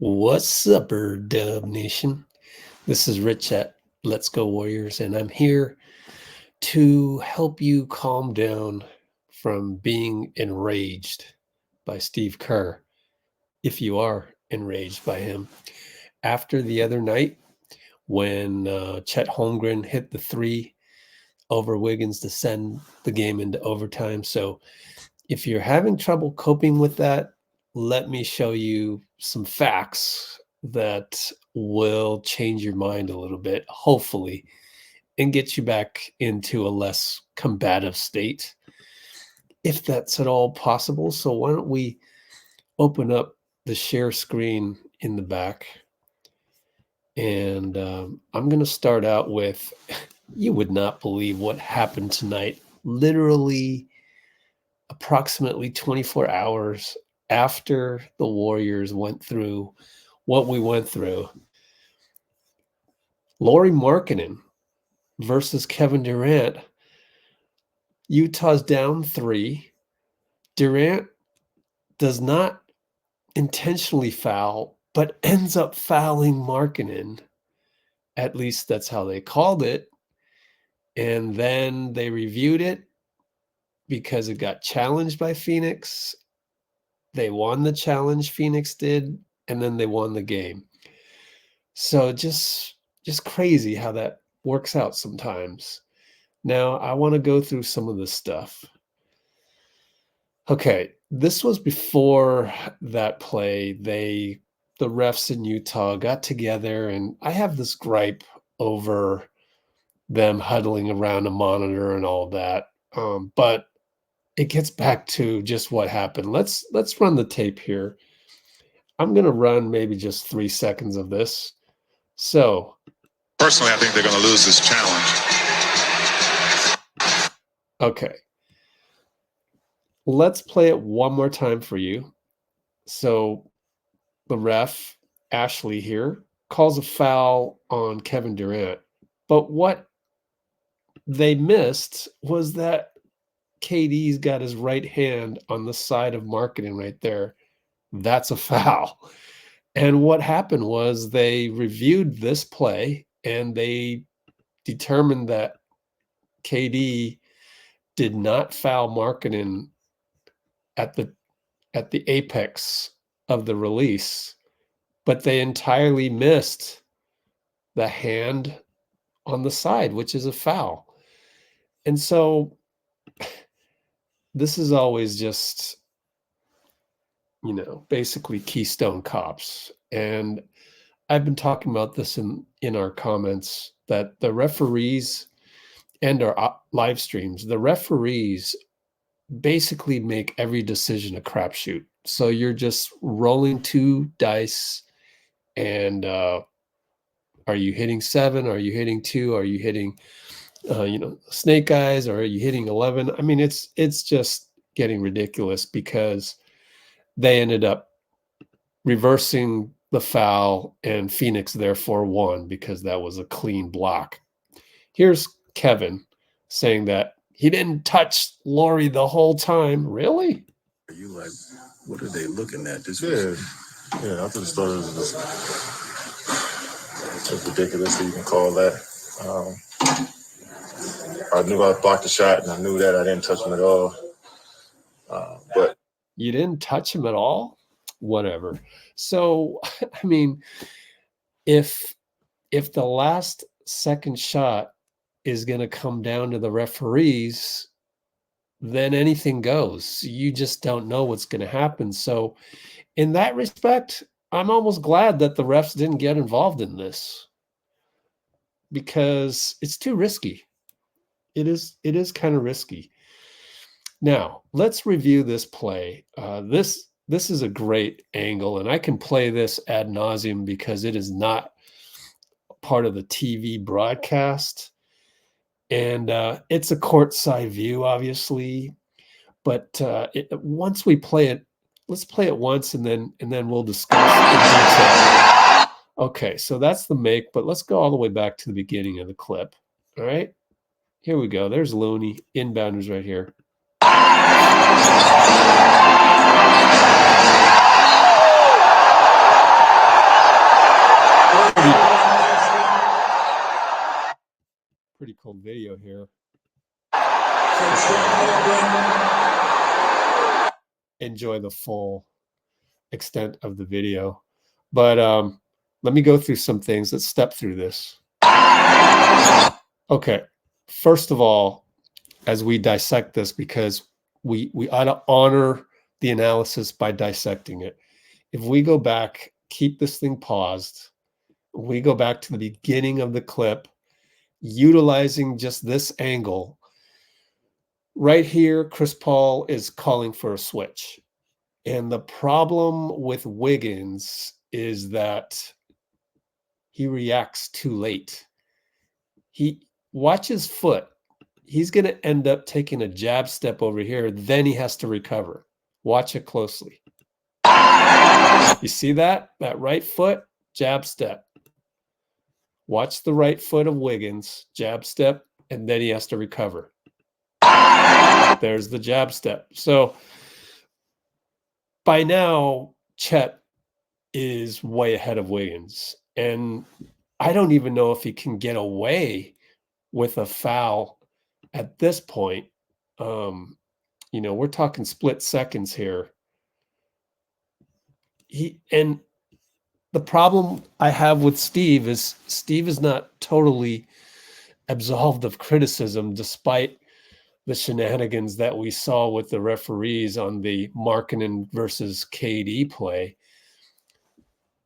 What's up, Dub Nation? This is Rich at Let's Go Warriors, and I'm here to help you calm down from being enraged by Steve Kerr, if you are enraged by him. After the other night, when Chet Holmgren hit the three over Wiggins to send the game into overtime. So if you're having trouble coping with that, let me show you some facts that will change your mind a little bit, hopefully, and get you back into a less combative state, if that's at all possible. So why don't we open up the share screen in the back? And I'm going to start out with, you would not believe what happened tonight. Literally approximately 24 hours after the Warriors went through what we went through. Lauri Markkanen versus Kevin Durant. Utah's down 3. Durant does not intentionally foul, but ends up fouling Markkanen. At least that's how they called it. And then they reviewed it because it got challenged by Phoenix. They won the challenge, Phoenix did, and then they won the game. So just crazy how that works out sometimes. Now, I want to go through some of this stuff. Okay, this was before that play. The refs in Utah got together, and I have this gripe over them huddling around a monitor and all that. But it gets back to just what happened. Let's run the tape here. I'm going to run maybe just 3 seconds of this. So, personally, I think they're going to lose this challenge. Okay. Let's play it one more time for you. So, the ref, Ashley here, calls a foul on Kevin Durant. But what they missed was that KD's got his right hand on the side of Markkanen right there. That's a foul. And what happened was they reviewed this play and they determined that KD did not foul Markkanen at the apex of the release, but they entirely missed the hand on the side, which is a foul. And so this is always just, basically Keystone Cops. And I've been talking about this in our comments, that the referees and our live streams, the referees basically make every decision a crapshoot. So you're just rolling 2 dice, and are you hitting 7? Are you hitting 2? Are you hitting snake eyes, or are you hitting 11? I mean, it's just getting ridiculous because they ended up reversing the foul, and Phoenix therefore won because that was a clean block. Here's Kevin saying that he didn't touch Lauri the whole time. Really? Are you like, what are they looking at? This Yeah, I just thought it was just ridiculous that you can call that. I knew I blocked the shot, and I knew that I didn't touch him at all. But you didn't touch him at all? Whatever. So, I mean, if the last second shot is going to come down to the referees, then anything goes. You just don't know what's going to happen. So, in that respect, I'm almost glad that the refs didn't get involved in this, because it's too risky. It is kind of risky. Now, let's review this play. This is a great angle, and I can play this ad nauseum because it is not part of the TV broadcast. And it's a courtside view, obviously. But once we play it, let's play it once, and then we'll discuss in detail. Okay, so that's the make, but let's go all the way back to the beginning of the clip. All right, here we go. There's Looney, inbounders right here. difficult video here. Enjoy the full extent of the video. But let me go through some things. Let's step through this. Okay. First of all, as we dissect this, because we ought to honor the analysis by dissecting it. If we go back, keep this thing paused, we go back to the beginning of the clip, utilizing just this angle. Right here, Chris Paul is calling for a switch. And the problem with Wiggins is that he reacts too late. Watch his foot. He's going to end up taking a jab step over here. Then he has to recover. Watch it closely. You see that? That right foot, jab step. Watch the right foot of Wiggins, jab step, and then he has to recover. There's the jab step. So by now, Chet is way ahead of Wiggins. And I don't even know if he can get away with a foul at this point. We're talking split seconds here. And the problem I have with Steve is not totally absolved of criticism, despite the shenanigans that we saw with the referees on the Markkanen versus KD play.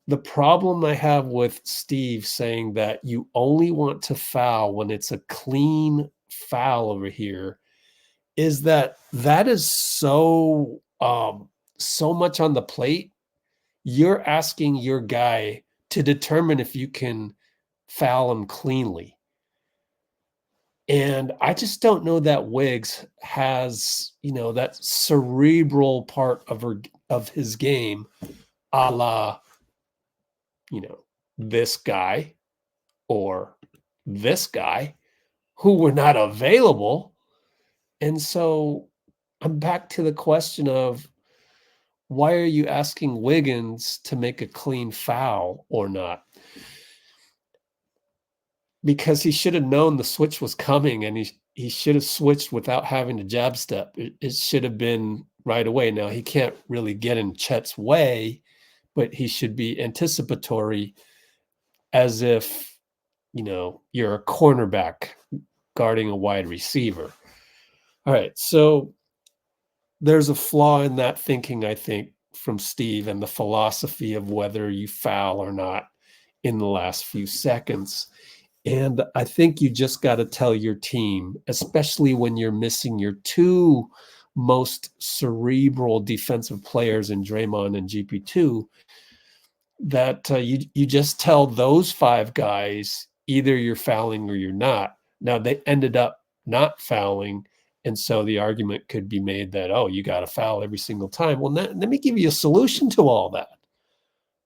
The problem I have with Steve saying that you only want to foul when it's a clean foul over here is that is so much on the plate. You're asking your guy to determine if you can foul him cleanly. And I just don't know that Wiggs has, that cerebral part of his game, a la, this guy or this guy who were not available. And so I'm back to the question of, why are you asking Wiggins to make a clean foul or not? Because he should have known the switch was coming, and he should have switched without having to jab step. It should have been right away. Now, he can't really get in Chet's way, but he should be anticipatory, as if, you're a cornerback guarding a wide receiver. All right, so there's a flaw in that thinking, I think, from Steve, and the philosophy of whether you foul or not in the last few seconds. And I think you just got to tell your team, especially when you're missing your two most cerebral defensive players in Draymond and GP2, that you just tell those five guys, either you're fouling or you're not. Now, they ended up not fouling, and so the argument could be made that, oh, you got to foul every single time. Well, let me give you a solution to all that.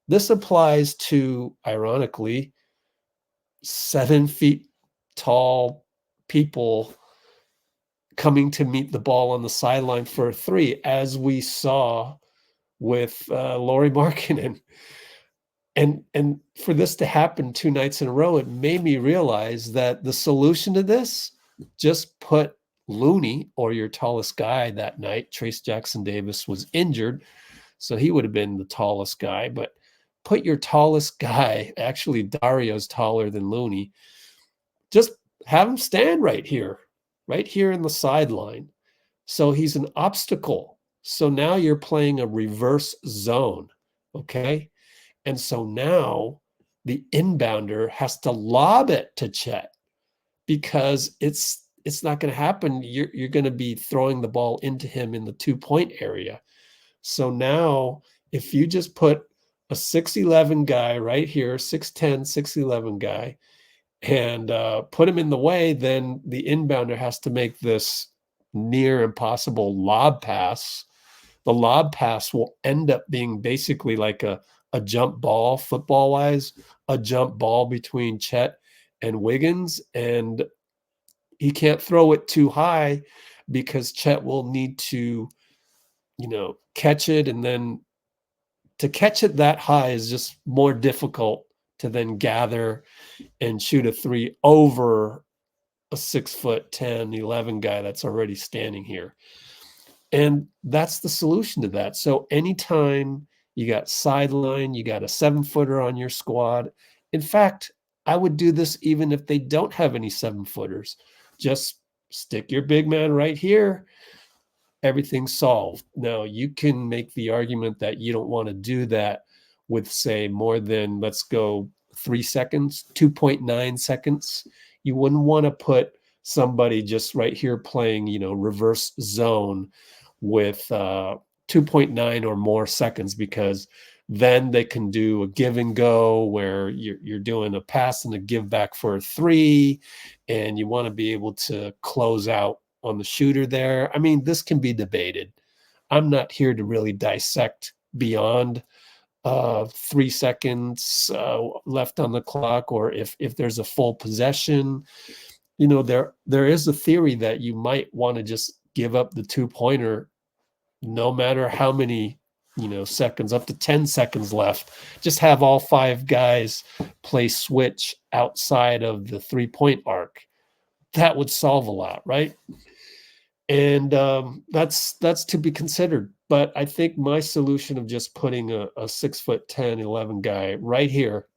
This applies to, ironically, 7 feet tall people coming to meet the ball on the sideline for a three, as we saw with Lauri Markkanen. And for this to happen 2 nights in a row, it made me realize that the solution to this, just put Looney, or your tallest guy that night. Trace Jackson Davis was injured, so he would have been the tallest guy, but put your tallest guy, actually Dario's taller than Looney, just have him stand right here in the sideline. So he's an obstacle. So now you're playing a reverse zone, okay? And so now the inbounder has to lob it to Chet, because it's not going to happen. You're going to be throwing the ball into him in the 2-point area. So now if you just put a 6'11" guy right here, 6'10", 6'11" guy, and put him in the way, then the inbounder has to make this near impossible lob pass. The lob pass will end up being basically like a jump ball, football-wise, a jump ball between Chet and Wiggins, and he can't throw it too high because Chet will need to, catch it, and then to catch it that high is just more difficult to then gather and shoot a three over a 6'10", 11 guy that's already standing here. And that's the solution to that. So anytime you got sideline, you got a 7-footer on your squad. In fact, I would do this even if they don't have any 7-footers. Just stick your big man right here. Everything's solved. Now, you can make the argument that you don't want to do that with, say, more than, let's go 3 seconds, 2.9 seconds. You wouldn't want to put somebody just right here playing, reverse zone with 2.9 or more seconds, because then they can do a give and go where you're doing a pass and a give back for a 3, and you want to be able to close out on the shooter there. I mean, this can be debated. I'm not here to really dissect beyond 3 seconds left on the clock, or if there's a full possession. There is a theory that you might want to just give up the 2-pointer no matter how many seconds, up to 10 seconds left. Just have all 5 guys play switch outside of the 3-point arc. That would solve a lot, right? And that's to be considered. But I think my solution of just putting a 6'10", 11 guy right here,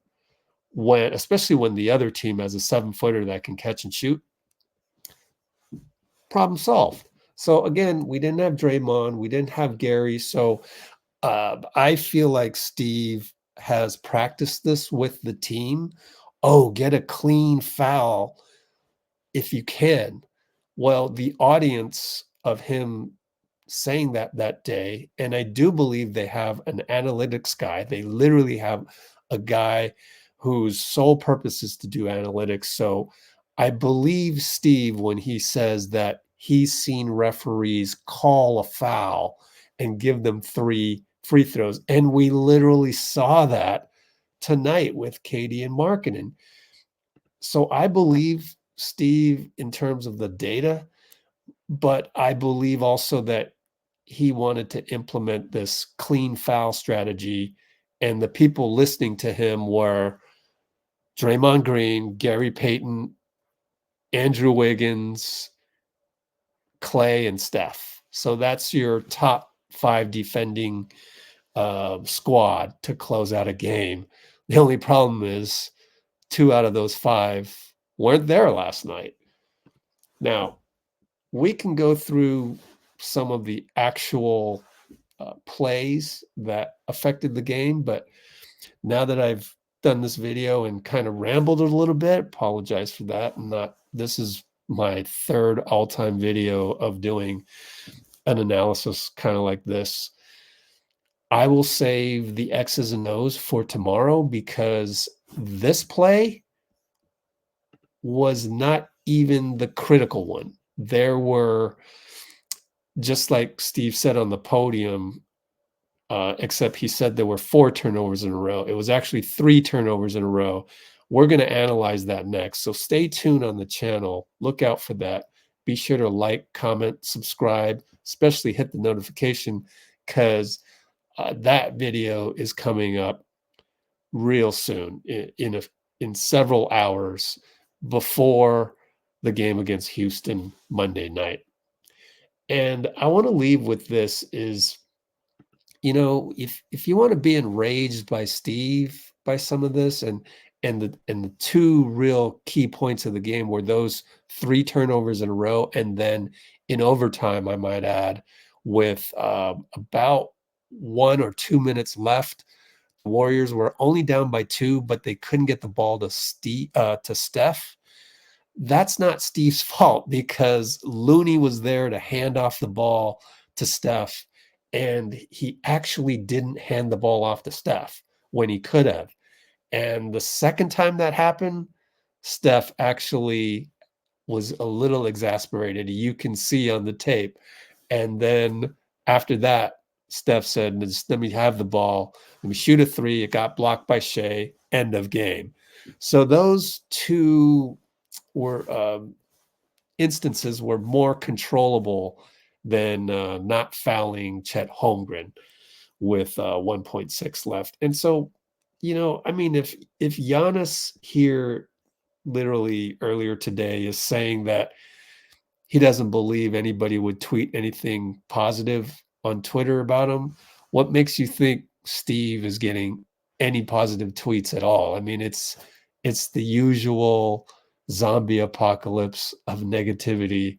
especially when the other team has a 7-footer that can catch and shoot, problem solved. So again, we didn't have Draymond, we didn't have Gary. So I feel like Steve has practiced this with the team. Oh, get a clean foul if you can. Well, the audience of him saying that day, and I do believe they have an analytics guy. They literally have a guy whose sole purpose is to do analytics. So I believe Steve when he says that he's seen referees call a foul and give them 3 free throws. And we literally saw that tonight with Katie and Markkanen. So I believe Steve in terms of the data, but I believe also that he wanted to implement this clean foul strategy, and the people listening to him were Draymond Green, Gary Payton, Andrew Wiggins, Clay, and Steph. So that's your top 5 defending squad to close out a game. The only problem is 2 out of those 5 weren't there last night. Now, we can go through some of the actual plays that affected the game, but now that I've done this video and kind of rambled a little bit, apologize for that. This is my 3rd all-time video of doing an analysis kind of like this. I will save the X's and O's for tomorrow, because this play was not even the critical one. There were, just like Steve said on the podium, except he said there were 4 turnovers in a row. It was actually 3 turnovers in a row. We're going to analyze that next. So stay tuned on the channel. Look out for that. Be sure to like, comment, subscribe, especially hit the notification, because that video is coming up real soon, in several hours before the game against Houston Monday night. And I want to leave with this is, if you want to be enraged by Steve by some of this, and the 2 real key points of the game were those 3 turnovers in a row, and then in overtime, I might add, with about 1 or 2 minutes left, the Warriors were only down by 2, but they couldn't get the ball to Steph. That's not Steve's fault, because Looney was there to hand off the ball to Steph, and he actually didn't hand the ball off to Steph when he could have. And the second time that happened, Steph actually was a little exasperated. You can see on the tape. And then after that, Steph said, just let me have the ball. Let me shoot a 3. It got blocked by Shea. End of game. So those 2 were instances were more controllable than not fouling Chet Holmgren with 1.6 left. And so, I mean, if Giannis here literally earlier today is saying that he doesn't believe anybody would tweet anything positive on Twitter about him. What makes you think Steve is getting any positive tweets at all? I mean, it's the usual zombie apocalypse of negativity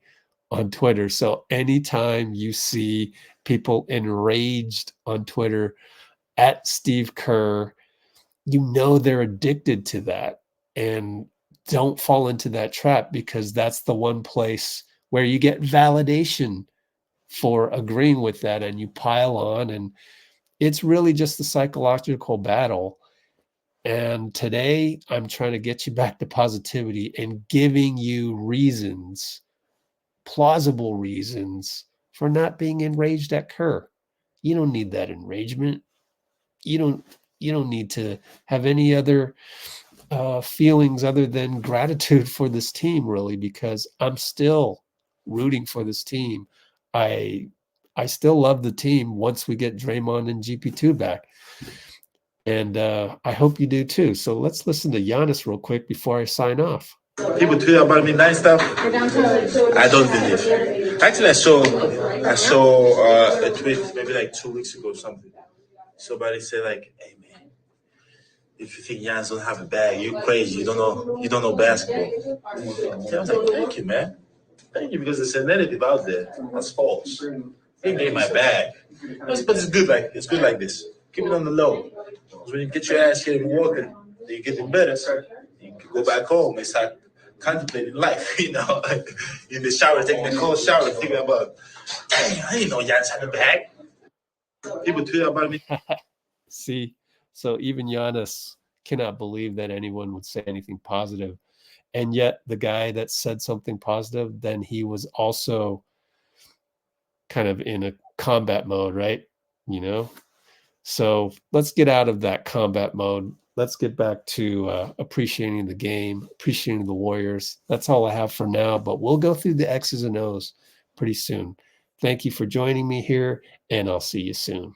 on Twitter. So anytime you see people enraged on Twitter at Steve Kerr, you know they're addicted to that. And don't fall into that trap, because that's the one place where you get validation for agreeing with that, and you pile on, and it's really just the psychological battle. And today I'm trying to get you back to positivity and giving you reasons, plausible reasons, for not being enraged at Kerr. You don't need that enragement. You don't need to have any other feelings other than gratitude for this team, really, because I'm still rooting for this team. I still love the team once we get Draymond and GP2 back. And I hope you do too. So let's listen to Giannis real quick before I sign off. People tweet about me nice stuff. I don't believe. Actually, I saw a tweet maybe like 2 weeks ago or something. Somebody said like, "Hey man, if you think Giannis don't have a bag, you're crazy. You don't know basketball." I was like, "Thank you, man. Thank you, because there's a narrative out there that's false. He gave my bag, but it's good. It's good like this. Keep it on the low. Because when you get your ass here and walking, then you're getting better. You can go back home and start contemplating life. In the shower, taking a cold shower, thinking about, dang, I didn't know Giannis had a bag." People tweet about me. See, so even Giannis cannot believe that anyone would say anything positive. And yet the guy that said something positive, then he was also kind of in a combat mode, right? So let's get out of that combat mode. Let's get back to appreciating the game, appreciating the Warriors. That's all I have for now, but we'll go through the X's and O's pretty soon. Thank you for joining me here, and I'll see you soon.